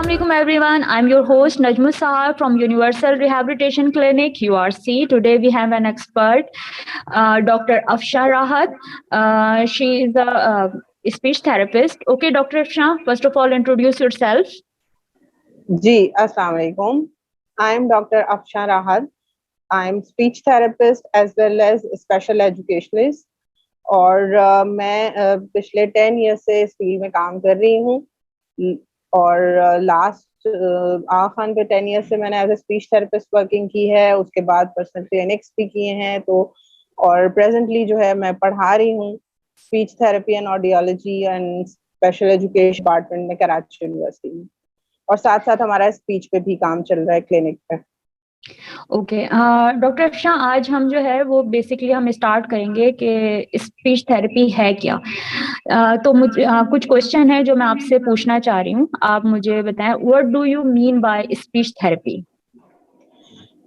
Assalamualaikum everyone. I'm your host Najmu Sahar from Universal Rehabilitation Clinic URC. Today we have an expert, Dr. Afsha Rahat. She is a speech therapist. Okay, Dr. Afsha, first of all, introduce yourself. जी अस्सलाम वालेकुम. I am Dr. Afsha Rahat. I am speech therapist as well as special educationist. और मैं पिछले 10 year से इस field में काम कर रही हूँ और लास्ट आखिर पे 10 ईयर से मैंने as a speech therapist working की है. उसके बाद पर्सनल क्लिनिक्स भी किए हैं. तो और प्रेजेंटली जो है मैं पढ़ा रही हूँ speech therapy and audiology and special education department में कराची यूनिवर्सिटी में. और साथ साथ हमारा स्पीच पे भी काम चल रहा है क्लिनिक पे. ओके डॉक्टर अफशा, आज हम जो है वो बेसिकली हम स्टार्ट करेंगे कि स्पीच थेरेपी है क्या. तो मुझे कुछ क्वेश्चन है जो मैं आपसे पूछना चाह रही हूँ. आप मुझे बताएं, what do you mean by speech therapy.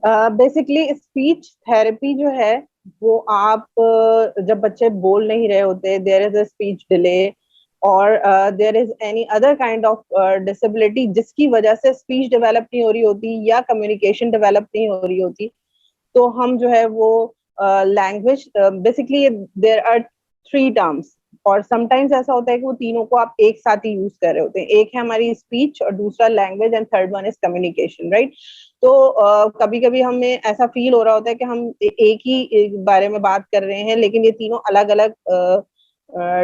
Basically speech therapy जो है वो आप जब बच्चे बोल नहीं रहे होते, there is a speech delay और there is any other kind of disability जिसकी वजह से स्पीच डेवलप नहीं हो रही होती या कम्युनिकेशन डेवलप नहीं हो रही होती, तो हम जो है वो language basically there are 3 terms और समटाइम्स ऐसा होता है कि वो तीनों को आप एक साथ ही यूज कर रहे होते हैं. एक है हमारी स्पीच और दूसरा language and third one is communication, right. तो कभी कभी हमें ऐसा फील हो रहा होता है कि हम एक ही बारे में बात कर रहे हैं लेकिन ये तीनों अलग अलग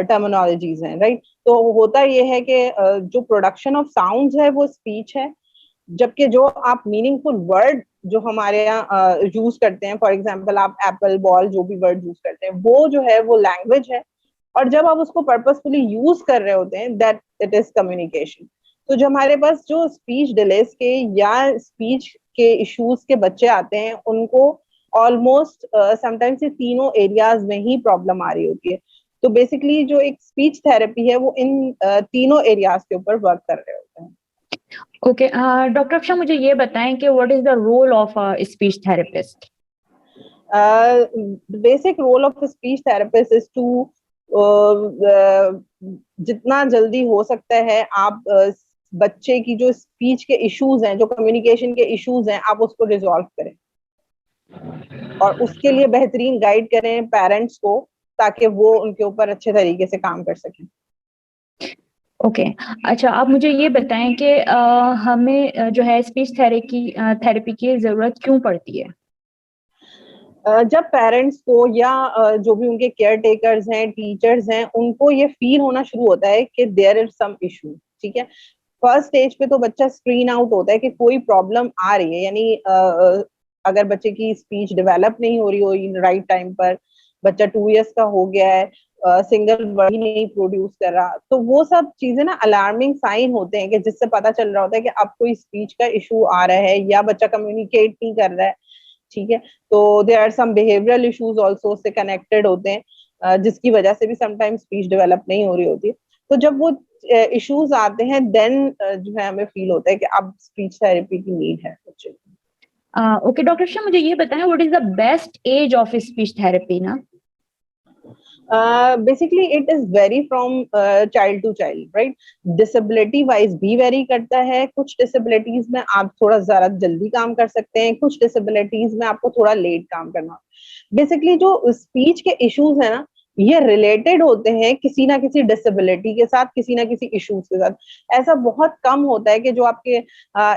टर्मिनोलॉजीज हैं, राइट. तो होता ये है कि जो प्रोडक्शन ऑफ साउंड्स है वो स्पीच है, जबकि जो आप मीनिंगफुल वर्ड जो हमारे यहाँ यूज करते हैं, फॉर एग्जांपल आप एप्पल बॉल जो भी वर्ड यूज करते हैं वो जो है वो लैंग्वेज है. और जब आप उसको पर्पसफुली यूज कर रहे होते हैं दैट इट इज कम्युनिकेशन. तो जो हमारे पास जो स्पीच डिलेस के या स्पीच के इश्यूज के बच्चे आते हैं उनको ऑलमोस्ट समटाइम्स ये तीनों एरियाज में ही प्रॉब्लम आ रही होती है. तो बेसिकली जो एक स्पीच थेरेपी है वो इन तीनों एरियाज के ऊपर वर्क कर रहे होते हैं. ओके डॉक्टर अफशा, मुझे ये बताएं कि what is the role of a speech therapist. Basic role of speech therapist is to जितना जल्दी हो सकता है आप बच्चे की जो स्पीच के इश्यूज हैं, जो कम्युनिकेशन के इश्यूज हैं, आप उसको रिजॉल्व करें और उसके लिए बेहतरीन गाइड करें पेरेंट्स को ताकि वो उनके ऊपर अच्छे तरीके से काम कर सकें. ओके अच्छा, आप मुझे ये बताएं कि हमें जो है स्पीच थेरेपी की जरूरत क्यों पड़ती है. जब पेरेंट्स को या जो भी उनके केयर टेकर्स हैं, टीचर्स हैं, उनको ये फील होना शुरू होता है कि देयर इज सम इशू, ठीक है. फर्स्ट स्टेज पे तो बच्चा स्क्रीन आउट होता है कि कोई प्रॉब्लम आ रही है, यानी अगर बच्चे की स्पीच डेवलप नहीं हो रही हो राइट टाइम पर, बच्चा 2 इयर्स का हो गया है, सिंगल वर्ड ही नहीं प्रोड्यूस कर रहा, तो वो सब चीजें ना अलार्मिंग साइन होते हैं कि जिससे पता चल रहा होता है कि अब कोई स्पीच का इशू आ रहा है या बच्चा कम्युनिकेट नहीं कर रहा है, ठीक है. तो there are some behavioural issues also से कनेक्टेड होते हैं जिसकी वजह से भी समटाइम्स स्पीच डेवलप नहीं हो रही होती. तो जब वो इश्यूज आते हैं देन जो है हमें फील होता है कि अब स्पीच थेरेपी की नीड है बच्चे को. ओके डॉक्टर शाह, मुझे ये बताएं what is the best age of speech therapy ना. Basically it is vary from child to child, right. Disability wise भी वेरी करता है. कुछ डिसेबिलिटीज में आप थोड़ा ज्यादा जल्दी काम कर सकते हैं, कुछ डिसेबिलिटीज में आपको थोड़ा लेट काम करना. बेसिकली जो स्पीच के इश्यूज है ना ये रिलेटेड होते हैं किसी ना किसी डिसेबिलिटी के साथ, किसी ना किसी इश्यूज के साथ. ऐसा बहुत कम होता है कि जो आपके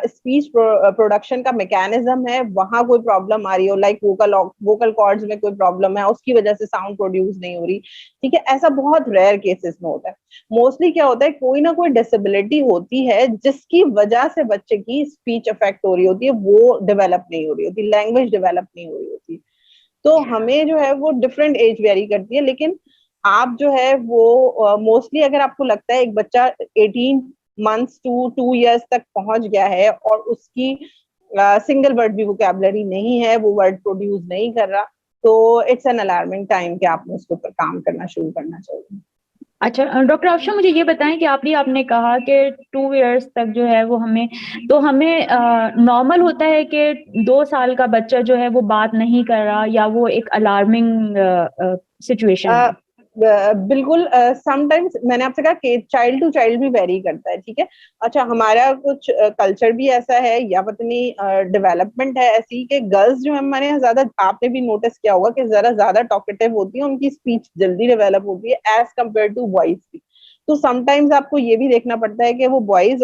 स्पीच प्रोडक्शन का मैकेनिज्म है वहां कोई प्रॉब्लम आ रही हो, लाइक वोकल कॉर्ड्स में कोई प्रॉब्लम है उसकी वजह से साउंड प्रोड्यूस नहीं हो रही, ठीक है. ऐसा बहुत रेयर केसेस में होता है. मोस्टली क्या होता है, कोई ना कोई डिसेबिलिटी होती है जिसकी वजह से बच्चे की स्पीच अफेक्ट हो रही होती है, वो डेवलप नहीं हो रही होती, लैंग्वेज डेवलप नहीं हो रही होती. तो हमें जो है वो डिफरेंट एज वेरी करती है, लेकिन आप जो है वो मोस्टली अगर आपको लगता है एक बच्चा 18 मंथ्स टू 2 इयर्स तक पहुंच गया है और उसकी सिंगल वर्ड भी वोकैबुलरी नहीं है, वो वर्ड प्रोड्यूस नहीं कर रहा, तो इट्स एन अलार्मिंग टाइम कि आपने उसके ऊपर काम करना शुरू करना चाहिए. अच्छा डॉक्टर अफशा, मुझे ये बताएं कि आपने कहा कि 2 इयर्स तक जो है वो हमें नॉर्मल होता है कि 2 साल का बच्चा जो है वो बात नहीं कर रहा या वो एक अलार्मिंग सिचुएशन है. बिल्कुल। समटाइम्स मैंने आपसे कहा कि चाइल्ड टू चाइल्ड भी वेरी करता है, ठीक है। अच्छा, हमारा कुछ कल्चर भी ऐसा है या पत्नी डेवलपमेंट है ऐसी कि गर्ल्स जो है हमारे यहाँ ज्यादा, आपने भी नोटिस किया होगा कि जरा ज्यादा टॉकेटिव होती है, उनकी स्पीच जल्दी डेवलप होती है एज कम्पेयर टू बॉयज की। तो समटाइम्स आपको ये भी देखना पड़ता है कि वो बॉयज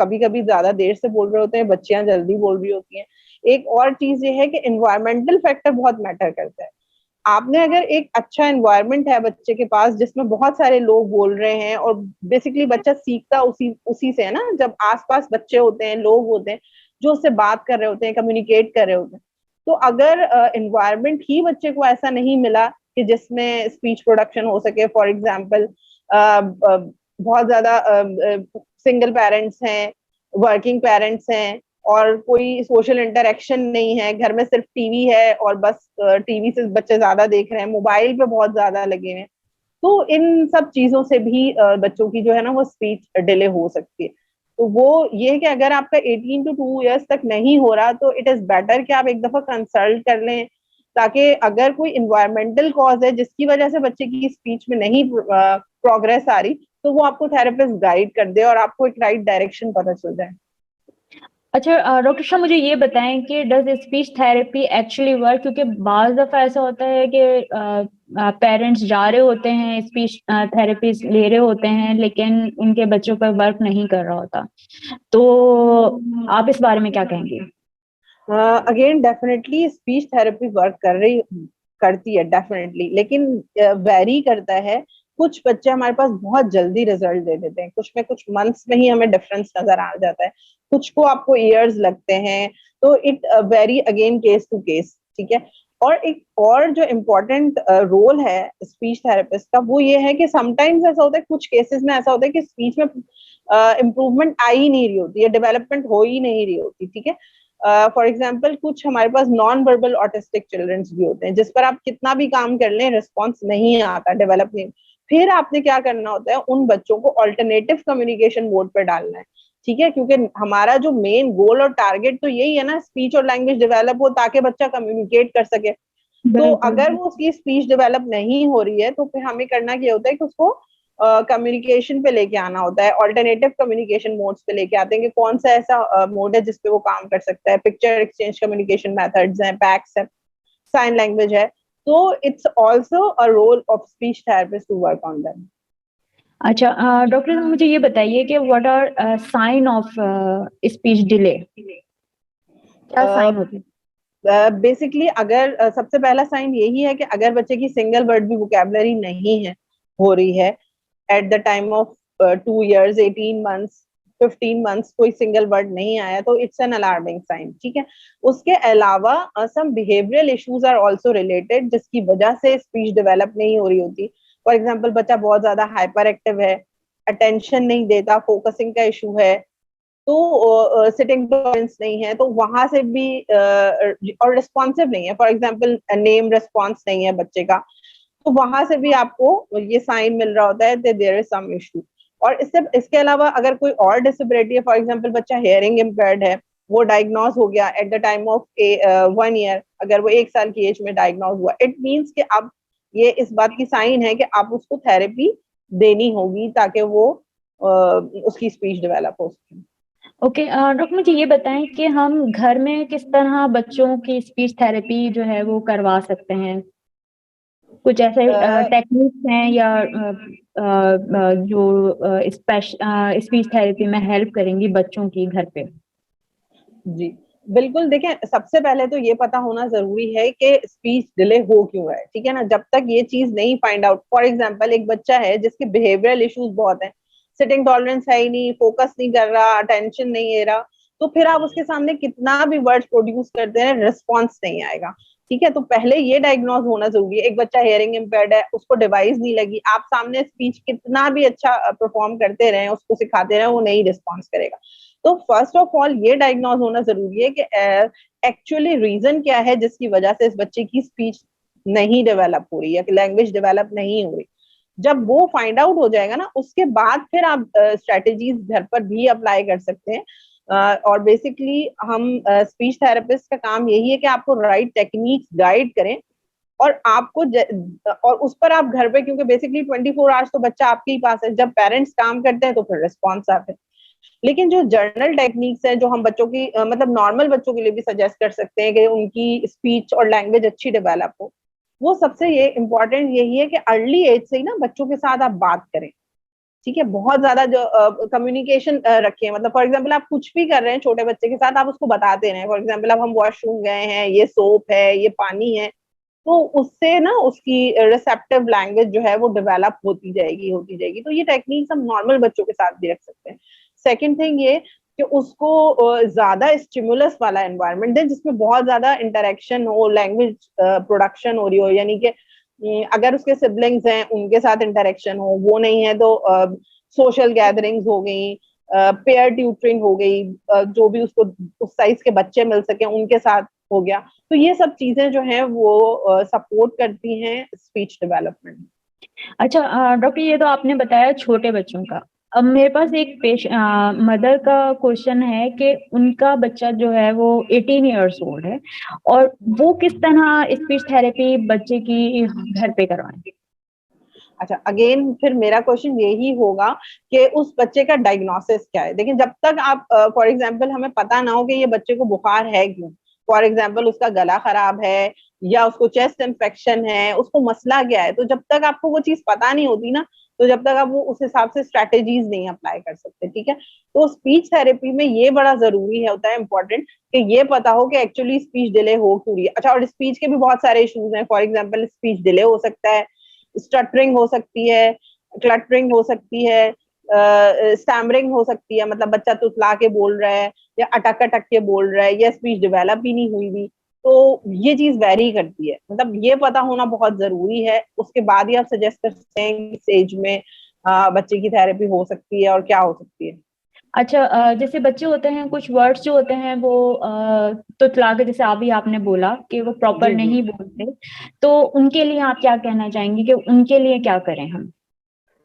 कभी कभी ज्यादा देर से बोल रहे होते हैं, बच्चियां जल्दी बोल रही होती हैं। एक और चीज ये है कि इन्वायरमेंटल फैक्टर बहुत मैटर करता है। आपने अगर एक अच्छा एनवायरनमेंट है बच्चे के पास जिसमें बहुत सारे लोग बोल रहे हैं, और बेसिकली बच्चा सीखता उसी उसी से है ना, जब आसपास बच्चे होते हैं, लोग होते हैं जो उससे बात कर रहे होते हैं, कम्युनिकेट कर रहे होते हैं। तो अगर एनवायरनमेंट ही बच्चे को ऐसा नहीं मिला कि जिसमें स्पीच प्रोडक्शन हो सके, फॉर एग्जाम्पल बहुत ज्यादा सिंगल पेरेंट्स हैं, वर्किंग पेरेंट्स हैं, और कोई सोशल इंटरेक्शन नहीं है, घर में सिर्फ टीवी है और बस टीवी से बच्चे ज्यादा देख रहे हैं, मोबाइल पे बहुत ज्यादा लगे हैं, तो इन सब चीजों से भी बच्चों की जो है ना वो स्पीच डिले हो सकती है। तो वो ये है कि अगर आपका 18 to 2 years तक नहीं हो रहा तो इट इज बेटर कि आप एक दफा कंसल्ट कर लें, ताकि अगर कोई इन्वायरमेंटल कॉज है जिसकी वजह से बच्चे की स्पीच में नहीं प्रोग्रेस आ रही, तो वो आपको थेरेपिस्ट गाइड कर दे और आपको एक राइट डायरेक्शन पता चल जाए। अच्छा डॉक्टर शाह, मुझे ये बताएं कि does speech therapy actually work? क्योंकि बाज दफा ऐसा होता है कि पेरेंट्स जा रहे होते हैं, स्पीच थेरेपी ले रहे होते हैं, लेकिन उनके बच्चों पर वर्क नहीं कर रहा होता। तो आप इस बारे में क्या कहेंगे? Again definitely speech therapy work करती है डेफिनेटली, लेकिन वेरी करता है। कुछ बच्चे हमारे पास बहुत जल्दी रिजल्ट दे देते हैं, कुछ में कुछ मंथ्स में ही हमें डिफरेंस नजर आ जाता है, कुछ को आपको ईयर्स लगते हैं। तो it vary again case to case, ठीक है। और एक और जो इम्पोर्टेंट रोल है स्पीच थेरेपिस्ट का, वो ये है कि समटाइम्स ऐसा होता है, कुछ केसेस में ऐसा होता है कि स्पीच में इम्प्रूवमेंट आ ही नहीं रही होती है, डेवलपमेंट हो ही नहीं रही होती, ठीक है। फॉर एग्जाम्पल कुछ हमारे पास नॉन वर्बल ऑटिस्टिक चिल्ड्रंस भी होते हैं जिस पर आप कितना भी काम कर लें रिस्पॉन्स नहीं आता, डेवलप नहीं। फिर आपने क्या करना होता है, उन बच्चों को ऑल्टरनेटिव कम्युनिकेशन मोड पर डालना है, ठीक है, क्योंकि हमारा जो मेन गोल और टारगेट तो यही है ना, स्पीच और लैंग्वेज डेवलप हो ताकि बच्चा कम्युनिकेट कर सके। तो बिल्कुल। अगर वो उसकी स्पीच डेवलप नहीं हो रही है तो फिर हमें करना क्या होता है कि उसको कम्युनिकेशन पे लेके आना होता है, ऑल्टरनेटिव कम्युनिकेशन मोड्स पे लेके आते हैं कि कौन सा ऐसा मोड है जिसपे वो काम कर सकता है। पिक्चर एक्सचेंज कम्युनिकेशन मेथड्स हैं, पैक्स है, साइन लैंग्वेज है। तो it's also a role of speech therapist to work on them. अच्छा डॉक्टर, मुझे ये बताइए कि what are sign of speech delay? क्या साइन होते हैं? बेसिकली अगर सबसे पहला साइन यही है कि अगर बच्चे की सिंगल वर्ड भी वोकेबलरी नहीं है हो रही है at the time of 2 years, 18 months, 15 months कोई सिंगल वर्ड नहीं आया, तो इट्स एन अलार्मिंग साइन, ठीक है। उसके अलावा some behavioural issues are also related जिसकी वजह से स्पीच डेवलप नहीं हो रही होती। फॉर एग्जांपल बच्चा बहुत ज्यादा हाइपर एक्टिव है, अटेंशन नहीं देता, फोकसिंग का इशू है, तो सिटिंग टॉलरेंस नहीं है, तो वहां से भी और रिस्पॉन्सिव नहीं है, फॉर एग्जांपल नेम रिस्पॉन्स नहीं है बच्चे का, तो वहां से भी आपको ये साइन मिल रहा होता है देयर इज सम इशू। और इसके अलावा अगर कोई और डिसेबिलिटी है, फॉर एग्जांपल बच्चा हेयरिंग इम्पेयर्ड है, वो डायग्नोज हो गया at the time of 1 year, अगर वो 1 साल की एज में डायग्नोज हुआ, इट मीन्स कि अब ये इस बात की साइन है कि आप उसको थेरेपी देनी होगी ताकि वो उसकी स्पीच डेवलप हो सके। ओके डॉक्टर, मुझे ये बताएं कि हम घर में किस तरह बच्चों की स्पीच थेरेपी जो है वो करवा सकते हैं? कुछ ऐसे टेक्निक्स हैं या जो स्पीच थेरेपी में हेल्प करेंगी बच्चों की घर पे? जी बिल्कुल, देखें सबसे पहले तो ये पता होना जरूरी है कि स्पीच डिले हो क्यों है, ठीक है ना। जब तक ये चीज नहीं फाइंड आउट, फॉर एग्जांपल एक बच्चा है जिसके बिहेवियरल इश्यूज बहुत हैं, सिटिंग टॉलरेंस है ही नहीं, फोकस नहीं कर रहा, अटेंशन नहीं ले रहा, तो फिर आप उसके सामने कितना भी वर्ड्स प्रोड्यूस करते हैं रिस्पॉन्स नहीं आएगा, ठीक है। तो पहले ये डायग्नोज होना जरूरी है। एक बच्चा हेयरिंग इम्पेयर्ड है, उसको डिवाइस नहीं लगी, आप सामने स्पीच कितना भी अच्छा परफॉर्म करते रहे, उसको सिखाते रहे, वो नहीं रिस्पॉन्स करेगा। तो फर्स्ट ऑफ ऑल ये डायग्नोज होना जरूरी है कि एक्चुअली रीजन क्या है जिसकी वजह से इस बच्चे की स्पीच नहीं डेवलप हो रही है, लैंग्वेज डेवलप नहीं हो रही। जब वो फाइंड आउट हो जाएगा ना, उसके बाद फिर आप स्ट्रेटेजीज घर पर भी अप्लाई कर सकते हैं। और बेसिकली हम स्पीच थेरेपिस्ट का काम यही है कि आपको राइट टेक्निक्स गाइड करें और आपको और उस पर आप घर पे, क्योंकि बेसिकली 24 आवर्स तो बच्चा आपके ही पास है, जब पेरेंट्स काम करते हैं तो फिर रिस्पॉन्स आते हैं। लेकिन जो जर्नल टेक्निक्स है जो हम बच्चों की मतलब नॉर्मल बच्चों के लिए भी सजेस्ट कर सकते हैं कि उनकी स्पीच और लैंग्वेज अच्छी डेवलप हो, वो सबसे ये इम्पोर्टेंट यही है कि अर्ली एज से ही ना बच्चों के साथ आप बात करें। ठीक है, बहुत ज्यादा जो कम्युनिकेशन रखें, मतलब फॉर एग्जाम्पल आप कुछ भी कर रहे हैं छोटे बच्चे के साथ, आप उसको बताते रहे। फॉर एग्जाम्पल अब हम वॉशरूम गए हैं, ये सोप है, ये पानी है, तो उससे ना उसकी रिसेप्टिव लैंग्वेज जो है वो डेवलप होती जाएगी। तो ये टेक्निक्स हम नॉर्मल बच्चों के साथ भी रख सकते हैं। सेकेंड थिंग ये कि उसको ज्यादा स्टिमुलस वाला एनवायरनमेंट दें जिसमें बहुत ज्यादा इंटरेक्शन हो, लैंग्वेज प्रोडक्शन हो रही हो, यानी कि अगर उसके सिबलिंग्स हैं उनके साथ इंटरेक्शन हो, वो नहीं है तो सोशल गैदरिंग्स हो गई, पेयर ट्यूटरिंग हो गई, जो भी उसको उस साइज के बच्चे मिल सके उनके साथ हो गया। तो ये सब चीजें जो हैं वो सपोर्ट करती हैं स्पीच डेवलपमेंट। अच्छा डॉक्टर, ये तो आपने बताया छोटे बच्चों का। अब मेरे पास एक मदर का क्वेश्चन है कि उनका बच्चा जो है वो 18 इयर्स ओल्ड है, और वो किस तरह स्पीच थेरेपी बच्चे की घर पे करवाएं। अच्छा, अगेन फिर मेरा क्वेश्चन यही होगा कि उस बच्चे का डायग्नोसिस क्या है। देखिए, जब तक आप फॉर एग्जांपल हमें पता ना हो कि ये बच्चे को बुखार है क्यों, फॉर एग्जांपल उसका गला खराब है या उसको चेस्ट इन्फेक्शन है, उसको मसला क्या है, तो जब तक आपको वो चीज पता नहीं होती ना, तो जब तक आप वो उस हिसाब से स्ट्रेटेजीज नहीं अप्लाई कर सकते। ठीक है, तो स्पीच थेरेपी में ये बड़ा जरूरी है, होता है इंपॉर्टेंट, कि ये पता हो कि एक्चुअली स्पीच डिले हो क्यों रही है। अच्छा, और स्पीच के भी बहुत सारे इश्यूज हैं। फॉर एग्जाम्पल स्पीच डिले हो सकता है, स्टटरिंग हो सकती है, क्लटरिंग हो सकती है, स्टैमरिंग हो सकती है, मतलब बच्चा तुतला के बोल रहा है या अटक अटक के बोल रहा है या स्पीच डेवलप ही नहीं हुई भी। तो ये चीज वेरी करती है, मतलब ये पता होना बहुत जरूरी है। उसके बाद ही आप सजेस्ट कर सकते हैं किस एज में बच्चे की थेरेपी हो सकती है और क्या हो सकती है। अच्छा, जैसे बच्चे होते हैं, कुछ वर्ड्स जो होते हैं वो तुतला के, जैसे अभी आपने बोला कि वो प्रॉपर जी जी। नहीं बोलते, तो उनके लिए आप क्या कहना चाहेंगे कि उनके लिए क्या करें हम।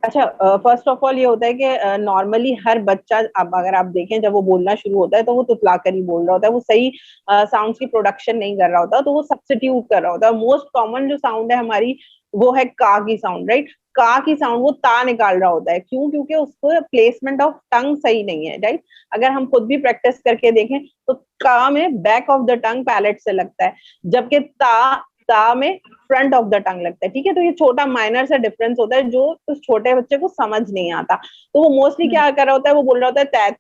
अच्छा, फर्स्ट ऑफ ऑल ये होता है कि नॉर्मली हर बच्चा, अब अगर आप देखें जब वो बोलना शुरू होता है तो वो तुतला कर ही बोल रहा होता है, वो सही साउंड्स की प्रोडक्शन नहीं कर रहा होता, तो वो सब्स्टिट्यूट कर रहा होता है। मोस्ट कॉमन जो साउंड है हमारी वो है का की साउंड, राइट। का की साउंड वो ता निकाल रहा होता है, क्यों? क्योंकि उसको प्लेसमेंट ऑफ टंग सही नहीं है, राइट। अगर हम खुद भी प्रैक्टिस करके देखें तो का में back of the tongue palate से लगता है, जबकि ता में फ्रंट ऑफ द टंग लगता है। ठीक है, तो ये छोटा माइनर सा डिफरेंस होता है जो उस छोटे बच्चे को समझ नहीं आता, तो वो मोस्टली क्या कर रहा होता है, वो बोल रहा होता है तैत।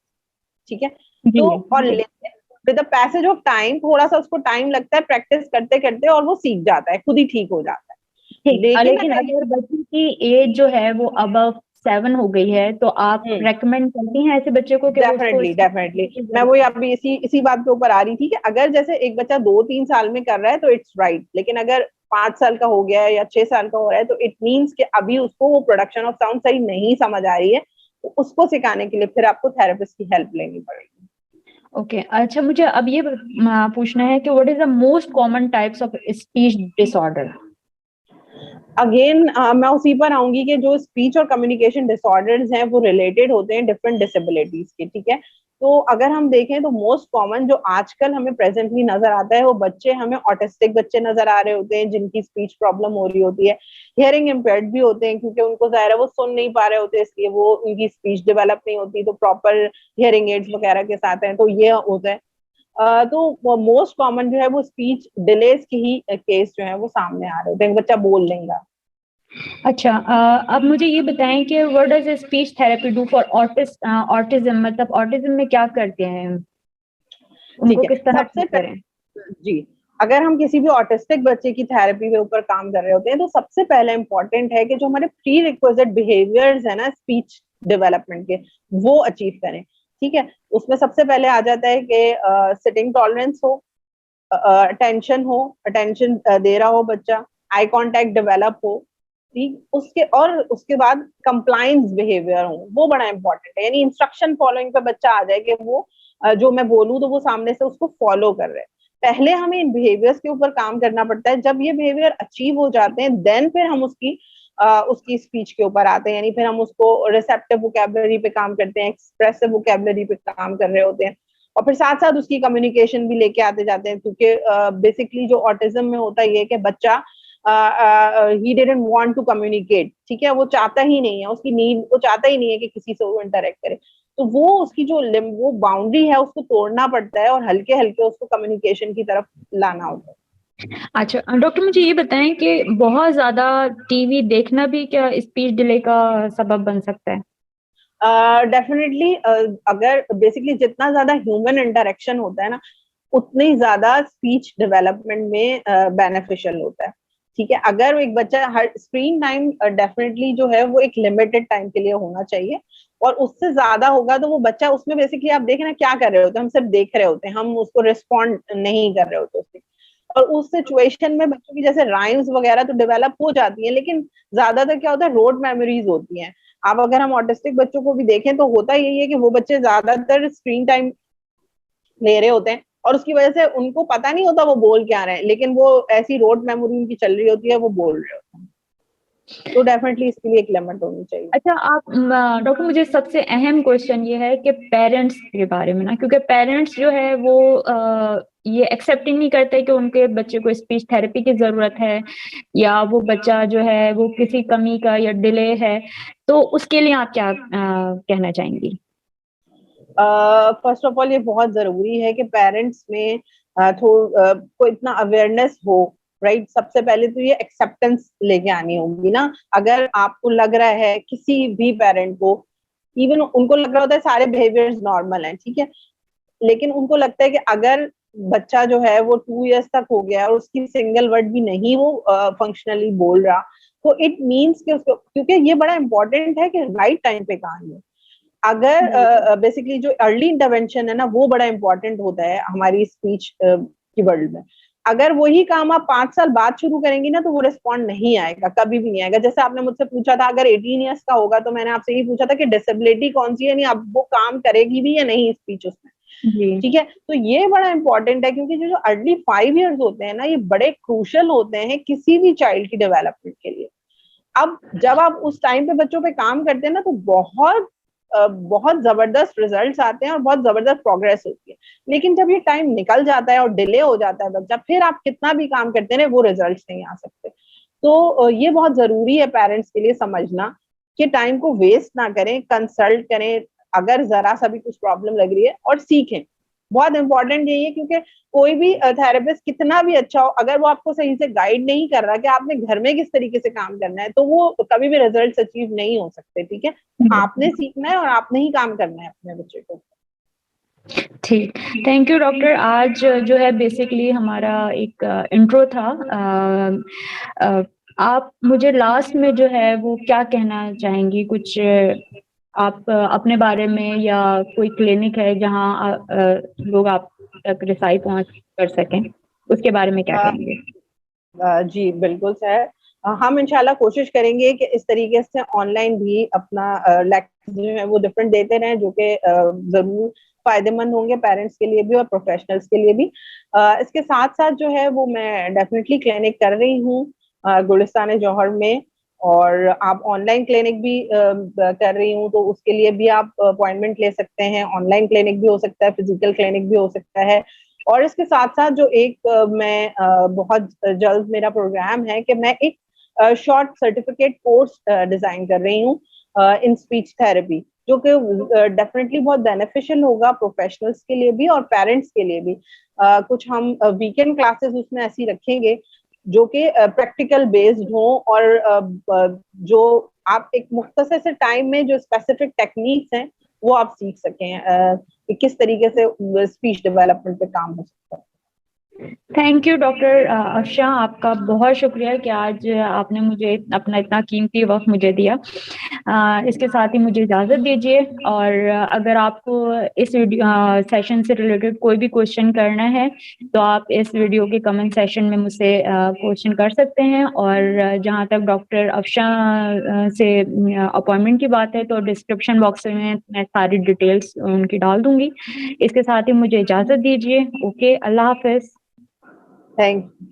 ठीक है, जी तो और जी। With the passage of time, थोड़ा सा उसको टाइम लगता है प्रैक्टिस करते करते, और वो सीख जाता है, खुद ही ठीक हो जाता है। ठीक, लेकिन लेकिन अगर अगर बच्चे की एज जो है वो अबव 7 हो गई है, तो आप रेकमेंड करती हैं ऐसे बच्चे को कि वो उसको डेफिनेटली डेफिनेटली, मैं वही अभी इसी इसी बात के ऊपर आ रही थी कि अगर जैसे एक बच्चा 2-3 साल में कर रहा है तो इट्स राइट, लेकिन अगर 5 साल का हो गया है या 6 साल का हो रहा है तो इट मीन्स कि अभी उसको वो प्रोडक्शन ऑफ साउंड सही नहीं समझ आ रही है, तो उसको सिखाने के लिए फिर आपको थेरेपिस्ट की हेल्प लेनी पड़ेगी। ओके। अच्छा, मुझे अब ये पूछना है कि what is the most common types of speech disorder. Again मैं उसी पर आऊंगी कि जो स्पीच और कम्युनिकेशन डिसऑर्डर्स हैं वो रिलेटेड होते हैं डिफरेंट डिसेबिलिटीज के। ठीक है, तो अगर हम देखें तो मोस्ट कॉमन जो आजकल हमें प्रेजेंटली नजर आता है वो बच्चे, हमें ऑटिस्टिक बच्चे नजर आ रहे होते हैं जिनकी स्पीच प्रॉब्लम हो रही होती है। हियरिंग इम्पेयर्ड भी होते हैं क्योंकि उनको जाहिर है वो सुन नहीं पा रहे होते, इसलिए वो उनकी स्पीच डेवलप नहीं होती, तो प्रॉपर हियरिंग एड्स वगैरह के साथ हैं, तो ये होता है। तो मोस्ट कॉमन जो है वो स्पीच डिलेस की ही केस जो है वो सामने आ रहे होते हैं, बच्चा बोल नहीं रहा। अच्छा, अब मुझे ये बताएं कि what does speech therapy do for autism, मतलब ऑटिज्म में क्या करते हैं, ठीक उनको है, किस तरह सबसे ठीक करें। जी, अगर हम किसी भी ऑटिस्टिक बच्चे की थेरेपी के ऊपर काम कर रहे होते हैं तो सबसे पहले इंपॉर्टेंट है कि जो हमारे प्री रिक्विजिट बिहेवियर्स है ना स्पीच डेवलपमेंट के, वो अचीव करें। ठीक है, उसमें सबसे पहले आ जाता है कि सिटिंग टॉलरेंस हो, अटेंशन दे रहा हो बच्चा, आई कांटेक्ट डेवलप हो। ठीक, उसके बाद कंप्लायंस बिहेवियर हो, वो बड़ा इंपॉर्टेंट है, यानी इंस्ट्रक्शन फॉलोइंग पे बच्चा आ जाए कि वो जो मैं बोलूँ तो वो सामने से उसको फॉलो कर रहे हैं। पहले हमें इन बिहेवियर्स के ऊपर काम करना पड़ता है, जब ये बिहेवियर अचीव हो जाते हैं देन फिर हम उसकी स्पीच के ऊपर आते हैं, यानी फिर हम उसको रिसेप्टिव वोकैबुलरी पे काम करते हैं, एक्सप्रेसिव वोकैबुलरी पे काम कर रहे होते हैं, और फिर साथ साथ उसकी कम्युनिकेशन भी लेके आते जाते हैं, क्योंकि बेसिकली जो ऑटिज्म में होता है ये कि बच्चा ही डिडंट वांट टू कम्युनिकेट, ठीक है, वो चाहता ही नहीं है, उसकी नीड, वो चाहता ही नहीं है कि किसी से वो इंटरेक्ट करे, तो वो उसकी जो वो बाउंड्री है उसको तोड़ना पड़ता है और हल्के हल्के उसको कम्युनिकेशन की तरफ लाना होता है। अच्छा डॉक्टर, मुझे ये बताएं कि बहुत ज्यादा टीवी देखना भी क्या स्पीच डिले का सबब बन सकता है? डेफिनेटली अगर बेसिकली जितना ज्यादा ह्यूमन इंटरेक्शन होता है ना, उतनी ज्यादा स्पीच डेवलपमेंट में बेनिफिशियल होता है, ठीक है। अगर एक बच्चा, हर स्क्रीन टाइम डेफिनेटली जो है वो एक लिमिटेड टाइम के लिए होना चाहिए, और उससे ज्यादा होगा तो वो बच्चा उसमें बेसिकली आप देखें ना क्या कर रहे होते हैं, हम सिर्फ देख रहे होते हैं, हम उसको रिस्पॉन्ड नहीं कर रहे होते उससे, और उस सिचुएशन में बच्चों की जैसे राइम्स वगैरह तो डेवलप हो जाती है, लेकिन ज्यादातर क्या होता है, रोड मेमोरीज होती हैं। आप अगर हम ऑटिस्टिक बच्चों को भी देखें तो होता यही है कि वो बच्चे ज्यादातर स्क्रीन टाइम ले रहे होते हैं, और उसकी वजह से उनको पता नहीं होता वो बोल क्या रहे हैं, लेकिन वो ऐसी रोड मेमोरी उनकी चल रही होती है, वो बोल रहे होते हैं। तो डेफिनेटली इसके लिए एक लिमिट होनी चाहिए। अच्छा आप डॉक्टर, मुझे सबसे अहम क्वेश्चन ये है कि पेरेंट्स के बारे में ना, क्योंकि पेरेंट्स जो है वो ये एक्सेप्ट ही नहीं करते कि उनके बच्चे को स्पीच थेरेपी की जरूरत है, या वो बच्चा जो है वो किसी कमी का या डिले है, तो उसके लिए आप क्या कहना चाहेंगी? फर्स्ट ऑफ ऑल ये बहुत जरूरी है कि पेरेंट्स में को इतना अवेयरनेस हो, राइट। सबसे पहले तो ये एक्सेप्टेंस लेके आनी होगी ना। अगर आपको लग रहा है किसी भी पेरेंट को, इवन उनको लग रहा होता है सारे बिहेवियर्स नॉर्मल हैं, ठीक है, लेकिन उनको लगता है कि अगर बच्चा जो है वो 2 इयर्स तक हो गया और उसकी सिंगल वर्ड भी नहीं वो फंक्शनली बोल रहा, तो इट मीन्स कि उसको, क्योंकि ये बड़ा इंपॉर्टेंट है कि राइट टाइम पे कहा है। अगर बेसिकली जो अर्ली इंटरवेंशन है ना, वो बड़ा इंपॉर्टेंट होता है हमारी स्पीच की वर्ल्ड में। अगर वही काम आप 5 साल बाद शुरू करेंगी ना, तो वो रिस्पॉन्ड नहीं आएगा, कभी भी नहीं आएगा। जैसे आपने मुझसे पूछा था अगर 18 ईयर्स का होगा, तो मैंने आपसे यही पूछा था कि डिसेबिलिटी कौन सी है, नहीं अब वो काम करेगी भी या नहीं स्पीच उसमें, जी। ठीक है। तो ये बड़ा इंपॉर्टेंट है, क्योंकि जो अर्ली 5 इयर्स होते हैं ना, ये बड़े क्रूशल होते हैं किसी भी चाइल्ड की डेवलपमेंट के लिए। अब जब आप उस टाइम पे बच्चों पे काम करते हैं ना, तो बहुत जबरदस्त रिजल्ट्स आते हैं और बहुत जबरदस्त प्रोग्रेस होती है। लेकिन जब ये टाइम निकल जाता है और डिले हो जाता है बच्चा, फिर आप कितना भी काम करते हैं वो रिजल्ट्स नहीं आ सकते। तो ये बहुत जरूरी है पेरेंट्स के लिए समझना कि टाइम को वेस्ट ना करें, कंसल्ट करें अगर जरा सा भी कुछ प्रॉब्लम लग रही है, और सीखें। बहुत इंपॉर्टेंट यही है, क्योंकि कोई भी थेरेपिस्ट कितना भी अच्छा हो, अगर वो आपको सही से गाइड नहीं कर रहा कि आपने घर में किस तरीके से काम करना है, तो वो कभी भी रिजल्ट अचीव नहीं हो सकते, ठीक है। आपने सीखना है और आपने ही काम करना है अपने बच्चे को। ठीक, थैंक यू डॉक्टर। आज जो है बेसिकली हमारा एक इंट्रो था। आप मुझे लास्ट में जो है वो क्या कहना चाहेंगी, कुछ आप अपने बारे में, या कोई क्लिनिक है जहाँ लोग आप तक रिसाई पहुंच कर सकें, उसके बारे में क्या कहेंगे? जी बिल्कुल सर, हम इंशाल्लाह कोशिश करेंगे कि इस तरीके से ऑनलाइन भी अपना लेक्चर जो है वो डिफरेंट देते रहें, जो कि जरूर फायदेमंद होंगे पेरेंट्स के लिए भी और प्रोफेशनल्स के लिए भी। इसके साथ साथ जो है वो मैं डेफिनेटली क्लिनिक कर रही हूँ गुलिस्तान जौहर में, और आप ऑनलाइन क्लिनिक भी कर रही हूँ, तो उसके लिए भी आप अपॉइंटमेंट ले सकते हैं। ऑनलाइन क्लिनिक भी हो सकता है, फिजिकल क्लिनिक भी हो सकता है। और इसके साथ साथ जो एक मैं बहुत जल्द मेरा प्रोग्राम है कि मैं एक शॉर्ट सर्टिफिकेट कोर्स डिजाइन कर रही हूँ इन स्पीच थेरेपी, जो कि डेफिनेटली बहुत बेनिफिशियल होगा प्रोफेशनल्स के लिए भी और पेरेंट्स के लिए भी। कुछ हम वीकेंड क्लासेस उसमें ऐसी रखेंगे जो कि प्रैक्टिकल बेस्ड हो, और जो आप एक मुख्तसर से टाइम में जो स्पेसिफिक टेक्निक्स हैं वो आप सीख सकें कि किस तरीके से स्पीच डेवलपमेंट पे काम हो सकता है। थैंक यू डॉक्टर अफशा, आपका बहुत शुक्रिया कि आज आपने मुझे अपना इतना कीमती वक्त मुझे दिया। इसके साथ ही मुझे इजाज़त दीजिए, और अगर आपको इस वीडियो सेशन से रिलेटेड कोई भी क्वेश्चन करना है तो आप इस वीडियो के कमेंट सेशन में मुझसे क्वेश्चन कर सकते हैं। और जहाँ तक डॉक्टर अफशा से अपॉइंटमेंट की बात है, तो डिस्क्रिप्शन बॉक्स में मैं सारी डिटेल्स उनकी डाल दूंगी। इसके साथ ही मुझे इजाज़त दीजिए। Okay, Allah Hafiz. Thank you.